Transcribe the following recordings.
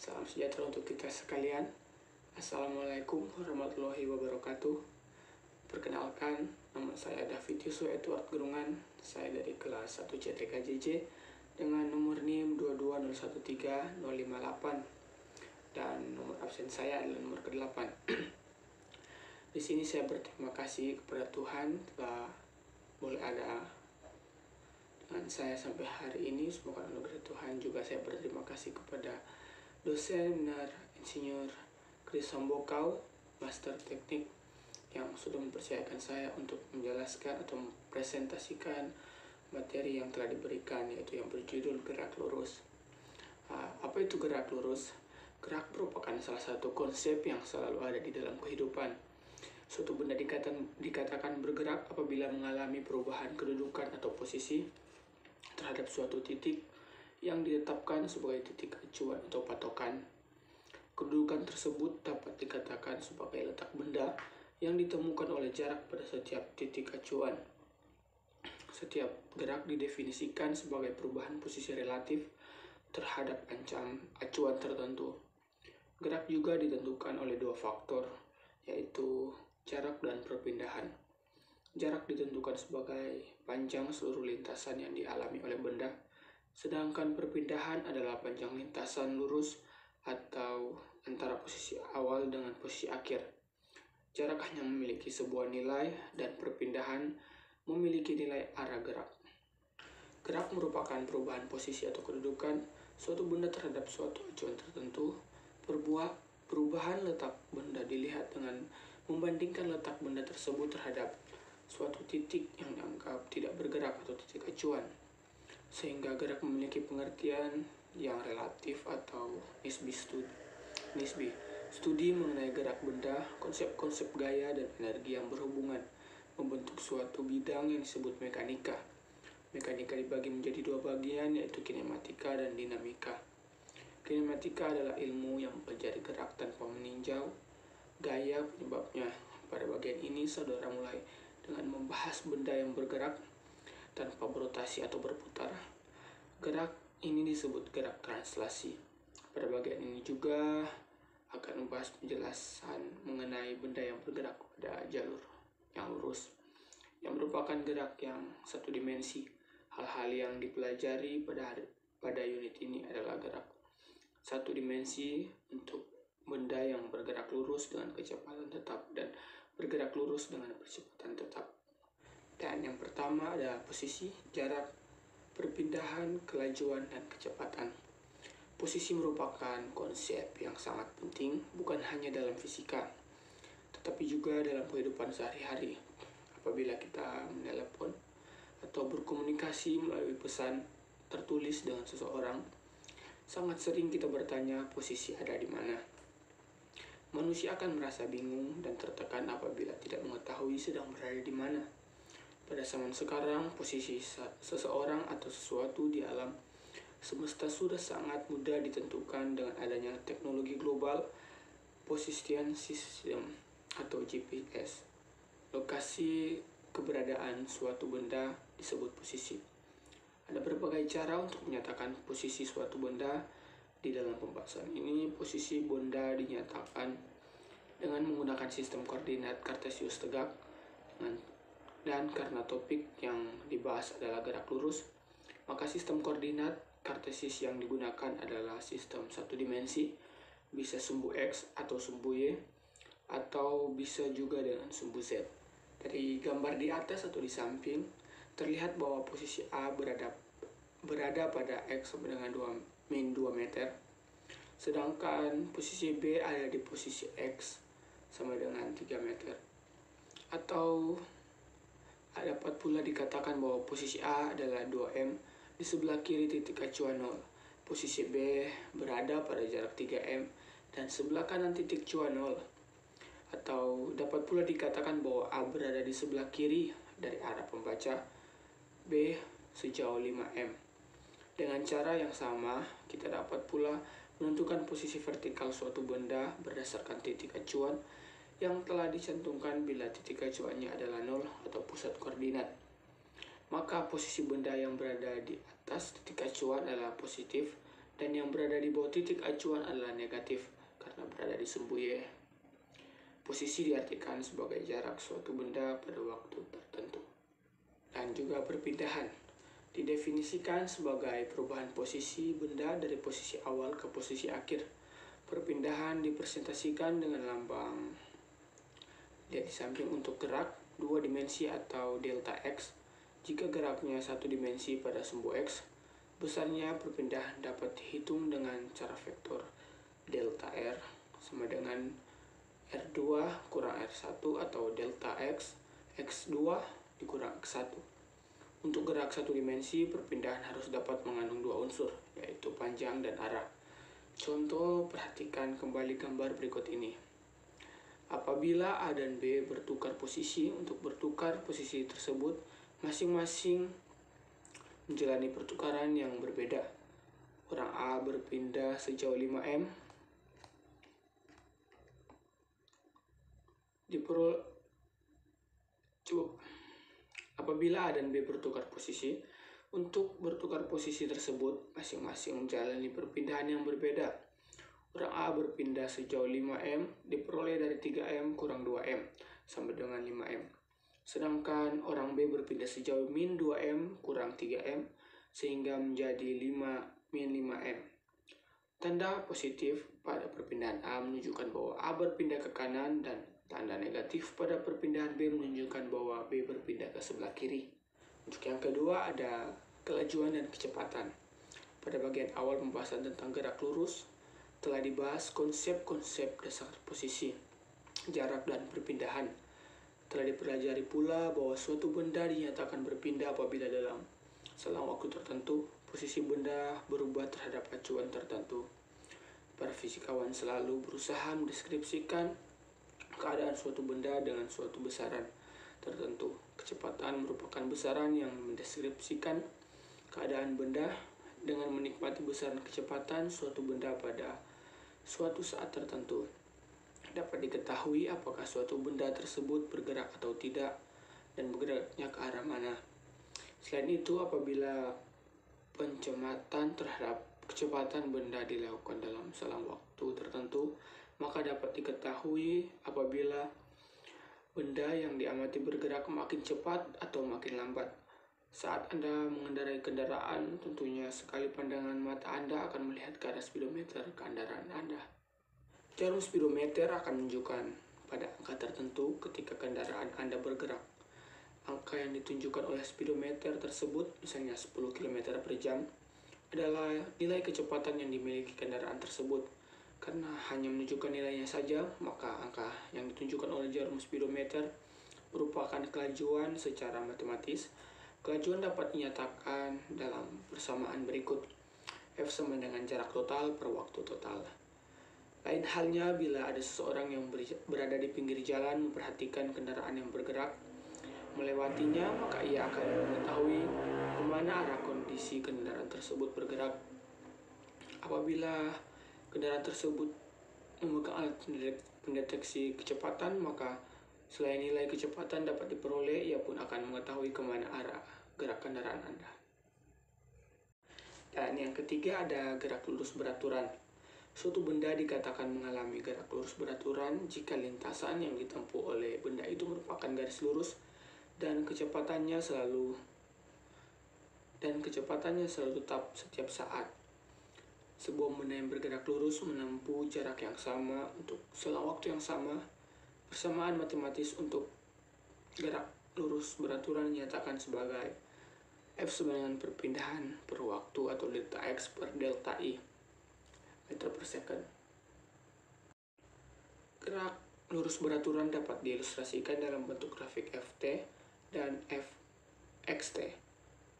Salam sejahtera untuk kita sekalian. Assalamualaikum warahmatullahi wabarakatuh. Perkenalkan, nama saya David Yusuf Edward Gerungan. Saya dari kelas 1 CTKJJ dengan nomor NIM 22013-058 dan nomor absen saya adalah nomor ke-8. Di sini saya berterima kasih kepada Tuhan telah boleh ada dengan saya sampai hari ini. Semoga anugerah Tuhan. Juga saya berterima kasih kepada dosen benar Insinyur Chris Sambokau, Master Teknik, yang sudah mempercayakan saya untuk menjelaskan atau mempresentasikan materi yang telah diberikan, yaitu yang berjudul Gerak Lurus. Apa itu gerak lurus? Gerak merupakan salah satu konsep yang selalu ada di dalam kehidupan. Suatu benda dikatakan bergerak apabila mengalami perubahan kedudukan atau posisi terhadap suatu titik yang ditetapkan sebagai titik acuan atau patokan. Kedudukan tersebut dapat dikatakan sebagai letak benda yang ditemukan oleh jarak pada setiap titik acuan. Setiap gerak didefinisikan sebagai perubahan posisi relatif terhadap acuan tertentu. Gerak juga ditentukan oleh dua faktor, yaitu jarak dan perpindahan. Jarak ditentukan sebagai panjang seluruh lintasan yang dialami oleh benda, sedangkan perpindahan adalah panjang lintasan lurus atau antara posisi awal dengan posisi akhir. Jarak hanya memiliki sebuah nilai dan perpindahan memiliki nilai arah gerak. Gerak merupakan perubahan posisi atau kedudukan suatu benda terhadap suatu acuan tertentu. Perubahan letak benda dilihat dengan membandingkan letak benda tersebut terhadap suatu titik yang dianggap tidak bergerak atau titik acuan, sehingga gerak memiliki pengertian yang relatif atau nisbi. Studi mengenai gerak benda, konsep-konsep gaya dan energi yang berhubungan membentuk suatu bidang yang disebut mekanika. Mekanika dibagi menjadi dua bagian, yaitu kinematika dan dinamika. Kinematika adalah ilmu yang mempelajari gerak tanpa meninjau gaya penyebabnya. Pada bagian ini, saudara mulai dengan membahas benda yang bergerak tanpa berotasi atau berputar. Gerak ini disebut gerak translasi. Pada bagian ini juga akan membahas penjelasan mengenai benda yang bergerak pada jalur yang lurus, yang merupakan gerak yang satu dimensi. Hal-hal yang dipelajari pada unit ini adalah gerak satu dimensi untuk benda yang bergerak lurus dengan kecepatan tetap dan bergerak lurus dengan kecepatan tetap. Dan yang pertama ada posisi, jarak, perpindahan, kelajuan, dan kecepatan. Posisi merupakan konsep yang sangat penting bukan hanya dalam fisika, tetapi juga dalam kehidupan sehari-hari. Apabila kita menelepon atau berkomunikasi melalui pesan tertulis dengan seseorang, sangat sering kita bertanya posisi ada di mana. Manusia akan merasa bingung dan tertekan apabila tidak mengetahui sedang berada di mana. Pada zaman sekarang, posisi seseorang atau sesuatu di alam semesta sudah sangat mudah ditentukan dengan adanya teknologi global position system atau GPS. Lokasi keberadaan suatu benda disebut posisi. Ada berbagai cara untuk menyatakan posisi suatu benda. Di dalam pembahasan ini, posisi benda dinyatakan dengan menggunakan sistem koordinat Kartesius tegak, dan karena topik yang dibahas adalah gerak lurus, maka sistem koordinat Kartesius yang digunakan adalah sistem satu dimensi, bisa sumbu X atau sumbu Y, atau bisa juga dengan sumbu Z. Dari gambar di atas atau di samping, terlihat bahwa posisi A berada pada X sama dengan 2 meter, sedangkan posisi B ada di posisi X sama dengan 3 meter. Atau dapat pula dikatakan bahwa posisi A adalah 2M di sebelah kiri titik acuan 0. Posisi B berada pada jarak 3M dan sebelah kanan titik acuan 0. Atau dapat pula dikatakan bahwa A berada di sebelah kiri dari arah pembaca, B sejauh 5M. Dengan cara yang sama, kita dapat pula menentukan posisi vertikal suatu benda berdasarkan titik acuan yang telah dicantumkan bila titik acuannya adalah 0 atau pusat koordinat. Maka posisi benda yang berada di atas titik acuan adalah positif Dan yang berada di bawah titik acuan adalah negatif karena berada di sumbu Y. Posisi diartikan sebagai jarak suatu benda pada waktu tertentu. Dan juga perpindahan didefinisikan sebagai perubahan posisi benda dari posisi awal ke posisi akhir. Perpindahan dipresentasikan dengan lambang lihat di samping untuk gerak 2 dimensi atau delta X. Jika geraknya 1 dimensi pada sumbu X, besarnya perpindahan dapat dihitung dengan cara vektor delta R sama dengan R2 kurang R1 atau delta X, X2 dikurang X1. Untuk gerak 1 dimensi, perpindahan harus dapat mengandung 2 unsur, yaitu panjang dan arah. Contoh, perhatikan kembali gambar berikut ini. Apabila A dan B bertukar posisi, untuk bertukar posisi tersebut, masing-masing menjalani pertukaran yang berbeda. Orang A berpindah sejauh 5 m, Apabila A dan B bertukar posisi, untuk bertukar posisi tersebut, masing-masing menjalani perpindahan yang berbeda. Orang A berpindah sejauh 5 m diperoleh dari 3 m kurang 2 m sama dengan 5 m. Sedangkan orang B berpindah sejauh min 2 m kurang 3 m sehingga menjadi 5 min 5 m. Tanda positif pada perpindahan A menunjukkan bahwa A berpindah ke kanan dan tanda negatif pada perpindahan B menunjukkan bahwa B berpindah ke sebelah kiri. Untuk yang kedua ada kelajuan dan kecepatan. Pada bagian awal pembahasan tentang gerak lurus, telah dibahas konsep-konsep dasar posisi, jarak, dan perpindahan. Telah dipelajari pula bahwa suatu benda dinyatakan berpindah apabila dalam selang waktu tertentu, posisi benda berubah terhadap acuan tertentu. Para fisikawan selalu berusaha mendeskripsikan keadaan suatu benda dengan suatu besaran tertentu. Kecepatan merupakan besaran yang mendeskripsikan keadaan benda dengan menikmati besaran kecepatan suatu benda pada suatu saat tertentu. Dapat diketahui apakah suatu benda tersebut bergerak atau tidak dan bergeraknya ke arah mana. Selain itu, apabila pencematan terhadap kecepatan benda dilakukan dalam selang waktu tertentu, maka dapat diketahui apabila benda yang diamati bergerak makin cepat atau makin lambat. Saat Anda mengendarai kendaraan, tentunya sekali pandangan mata Anda akan melihat ke arah speedometer kendaraan Anda. Jarum speedometer akan menunjukkan pada angka tertentu ketika kendaraan Anda bergerak. Angka yang ditunjukkan oleh speedometer tersebut, misalnya 10 km per jam, adalah nilai kecepatan yang dimiliki kendaraan tersebut. Karena hanya menunjukkan nilainya saja, maka angka yang ditunjukkan oleh jarum speedometer merupakan kelajuan secara matematis. Kelajuan dapat dinyatakan dalam persamaan berikut. F sama dengan jarak total per waktu total. Lain halnya bila ada seseorang yang berada di pinggir jalan memperhatikan kendaraan yang bergerak melewatinya, maka ia akan mengetahui kemana arah kondisi kendaraan tersebut bergerak. Apabila kendaraan tersebut memegang alat pendeteksi kecepatan, maka selain nilai kecepatan dapat diperoleh, ia pun akan mengetahui kemana arah gerak kendaraan Anda. Dan yang ketiga ada gerak lurus beraturan. Suatu benda dikatakan mengalami gerak lurus beraturan jika lintasan yang ditempuh oleh benda itu merupakan garis lurus dan kecepatannya selalu tetap setiap saat. Sebuah benda yang bergerak lurus menempuh jarak yang sama untuk selang waktu yang sama. Persamaan matematis untuk gerak lurus beraturan dinyatakan sebagai F sama dengan perpindahan per waktu atau delta X per delta I meter per second. Gerak lurus beraturan dapat diilustrasikan dalam bentuk grafik Ft dan Fxt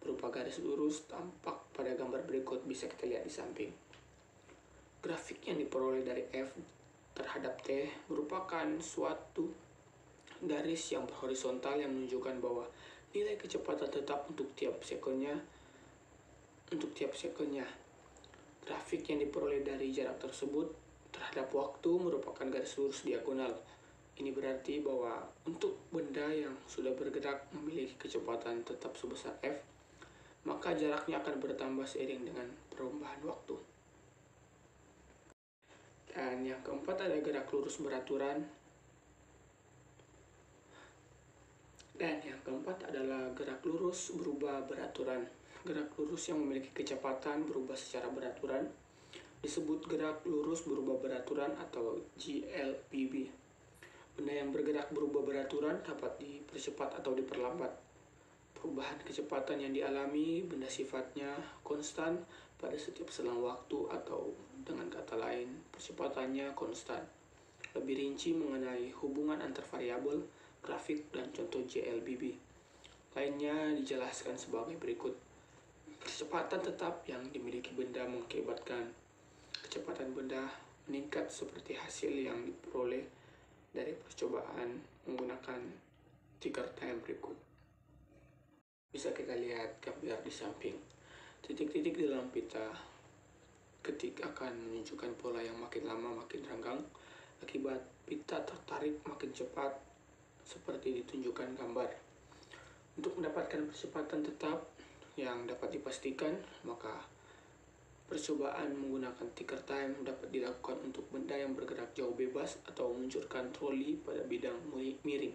berupa garis lurus tampak pada gambar berikut, bisa kita lihat di samping. Grafik yang diperoleh dari F terhadap T merupakan suatu garis yang horizontal yang menunjukkan bahwa nilai kecepatan tetap untuk tiap sekonnya. Grafik yang diperoleh dari jarak tersebut terhadap waktu merupakan garis lurus diagonal. Ini berarti bahwa untuk benda yang sudah bergerak memiliki kecepatan tetap sebesar F, maka jaraknya akan bertambah seiring dengan perubahan waktu. Dan yang keempat ada gerak lurus beraturan. Dan yang keempat adalah gerak lurus berubah beraturan. Gerak lurus yang memiliki kecepatan berubah secara beraturan disebut gerak lurus berubah beraturan atau GLBB. Benda yang bergerak berubah beraturan dapat dipercepat atau diperlambat. Perubahan kecepatan yang dialami benda sifatnya konstan pada setiap selang waktu, atau dengan kata lain, percepatannya konstan. Lebih rinci mengenai hubungan antar variabel, grafik, dan contoh GLBB lainnya dijelaskan sebagai berikut. Kecepatan tetap yang dimiliki benda mengakibatkan kecepatan benda meningkat seperti hasil yang diperoleh dari percobaan menggunakan ticker time berikut. Bisa kita lihat gambar di samping. Titik-titik di dalam pita ketik akan menunjukkan pola yang makin lama makin renggang akibat pita tertarik makin cepat seperti ditunjukkan gambar. Untuk mendapatkan percepatan tetap yang dapat dipastikan, maka percobaan menggunakan ticker time dapat dilakukan untuk benda yang bergerak jauh bebas atau meluncurkan troli pada bidang miring.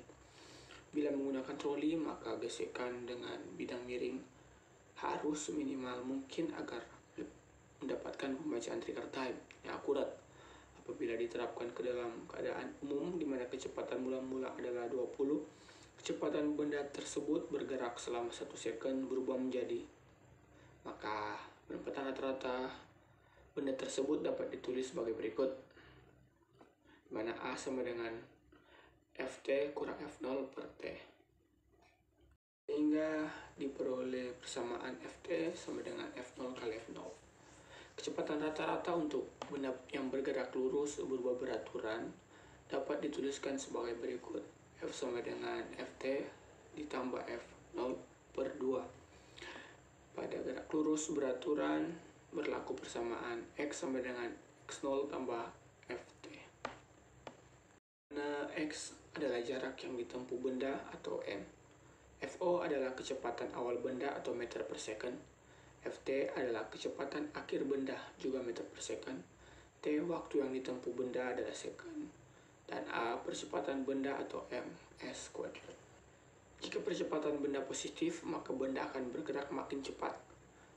Bila menggunakan troli, maka gesekan dengan bidang miring harus seminimal mungkin agar mendapatkan pembacaan ticker time yang akurat. Apabila diterapkan ke dalam keadaan umum di mana kecepatan mula-mula adalah 20, kecepatan benda tersebut bergerak selama 1 second berubah menjadi, maka penempatan rata-rata benda tersebut dapat ditulis sebagai berikut, di mana A sama dengan Ft kurang F0 per T, sehingga diperoleh persamaan Ft sama dengan F0 kali F0. Kecepatan rata-rata untuk benda yang bergerak lurus berubah beraturan dapat dituliskan sebagai berikut. F sama dengan Ft ditambah F0 per 2. Pada gerak lurus beraturan berlaku persamaan X sama dengan X0 tambah Ft. Nah, X adalah jarak yang ditempuh benda atau M. Fo adalah kecepatan awal benda atau meter per second. Ft adalah kecepatan akhir benda juga meter per second. T waktu yang ditempuh benda adalah second. Dan A percepatan benda atau ms kuadrat. Jika percepatan benda positif, maka benda akan bergerak makin cepat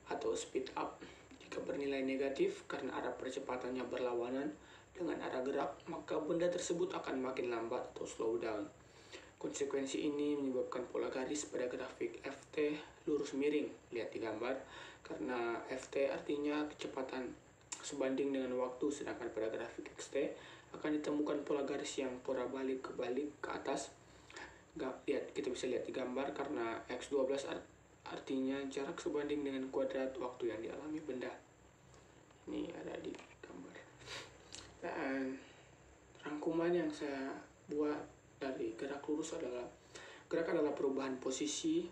atau speed up. Jika bernilai negatif karena arah percepatannya berlawanan dengan arah gerak, maka benda tersebut akan makin lambat atau slow down. Konsekuensi ini menyebabkan pola garis pada grafik Ft lurus miring, lihat di gambar, karena Ft artinya kecepatan sebanding dengan waktu, sedangkan pada grafik Xt akan ditemukan pola garis yang pola balik ke atas. Kita bisa lihat di gambar karena X12 artinya jarak sebanding dengan kuadrat waktu yang dialami benda. Ini ada di gambar. Dan rangkuman yang saya buat dari gerak lurus adalah, gerak adalah perubahan posisi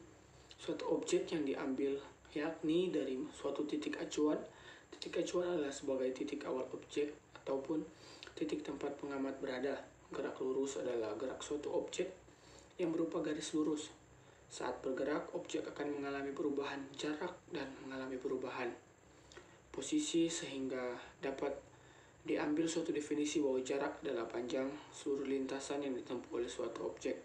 suatu objek yang diambil, yakni dari suatu titik acuan. Titik acuan adalah sebagai titik awal objek ataupun titik tempat pengamat berada. Gerak lurus adalah gerak suatu objek yang berupa garis lurus. Saat bergerak, objek akan mengalami perubahan jarak dan mengalami perubahan posisi, sehingga dapat diambil suatu definisi bahwa jarak adalah panjang seluruh lintasan yang ditempuh oleh suatu objek.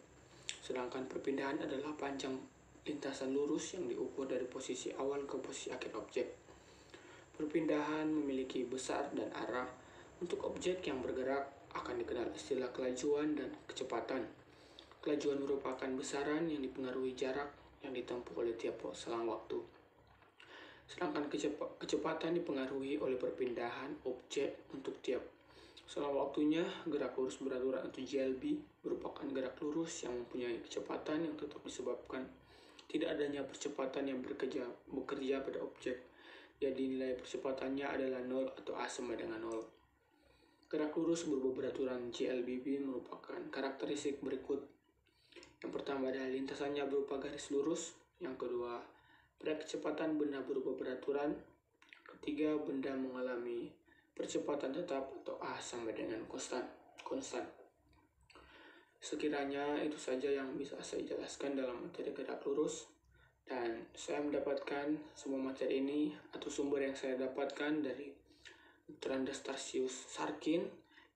Sedangkan perpindahan adalah panjang lintasan lurus yang diukur dari posisi awal ke posisi akhir objek. Perpindahan memiliki besar dan arah. Untuk objek yang bergerak akan dikenal istilah kelajuan dan kecepatan. Kelajuan merupakan besaran yang dipengaruhi jarak yang ditempuh oleh tiap selang waktu. Sedangkan kecepatan dipengaruhi oleh perpindahan objek untuk tiap selang waktunya. Gerak lurus beraturan atau GLB merupakan gerak lurus yang mempunyai kecepatan yang tetap disebabkan tidak adanya percepatan yang bekerja pada objek. Jadi nilai percepatannya adalah 0 atau A sama dengan 0. Gerak lurus berubah beraturan GLBB merupakan karakteristik berikut. Yang pertama adalah lintasannya berupa garis lurus. Yang kedua, pada kecepatan benda berubah beraturan. Ketiga, benda mengalami percepatan tetap atau A sama dengan konstan. Sekiranya itu saja yang bisa saya jelaskan dalam materi gerak lurus. Dan saya mendapatkan semua materi ini atau sumber yang saya dapatkan dari Trandastasius Sarkin,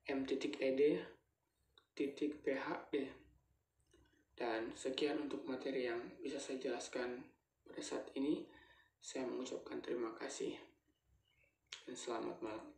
M.Ed, .PhD. Dan sekian untuk materi yang bisa saya jelaskan pada saat ini. Saya mengucapkan terima kasih dan selamat malam.